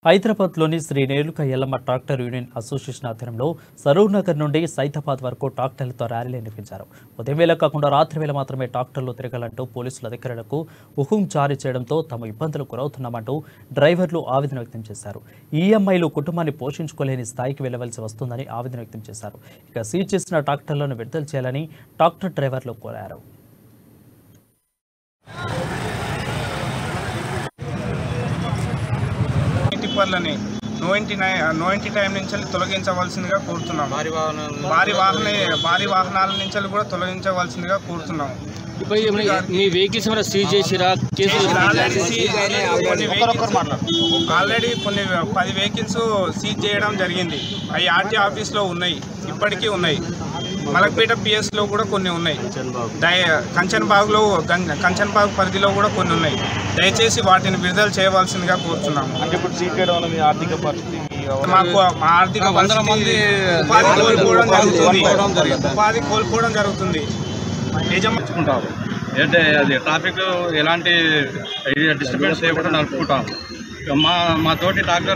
హైదరాబాద్లోని Shri Renuka Yellamma tractor union association ఆధ్వర్యంలో సరూర్ నగర్ నుండి సైతాబాద్ వరకు ట్రాక్టర్లతో ర్యాలీలు నిర్వహించారు. ఉదయం వేళ కాకుండా రాత్రి వేళ మాత్రమే ట్రాక్టర్లు తిరగాలంటూ పోలీసుల అధికారులకు హుకుం జారీ చేయడంతో తమ ఇబ్బందులకు గురవుతున్నామంటూ డ్రైవర్లు ఆవేదన వ్యక్తం చేశారు. ఈఎంఐలు కుటుంబాన్ని పోషించుకోలేని స్థాయికి వెళ్లవలసి వస్తుందని ఆవేదన వ్యక్తం చేశారు. ఇక సీజ్ చేసిన ట్రాక్టర్లను విడుదల చేయాలని ట్రాక్టర్ డ్రైవర్లు కోరారు. టిప్పర్లని నో ఎంట్రీ టైం నుంచి తొలగించవలసిందిగా కోరుతున్నాం. భారీ వాహనాల నుంచి కూడా తొలగించవలసిందిగా కోరుతున్నాం. మీ వెహికల్స్ సీజ్ చేసిరా? ఆల్రెడీ కొన్ని 10 వెహికల్స్ సీజ్ చేయడం జరిగింది. అవి ఆర్టీ ఆఫీస్లో ఉన్నాయి, ఇప్పటికీ ఉన్నాయి. మలక్పేట పిఎస్లో కూడా కొన్ని ఉన్నాయి. కంచన్బాగ్ పరిధిలో కూడా కొన్ని ఉన్నాయి. దయచేసి వాటిని విడుదల చేయవలసిందిగా కోరుతున్నాము. అంటే ఇప్పుడు సీజ్ చేయడం వల్ల మీ ఆర్థిక పరిస్థితి మాకు ఆర్థిక ఉపాధి కోల్పోవడం జరుగుతుంది. నిజంచుకుంటారు అంటే అది ట్రాఫిక్ ఎలాంటి డిస్టర్బెన్స్ లేకుండా నడుపుకుంటాము. మా తోటి ట్రాక్టర్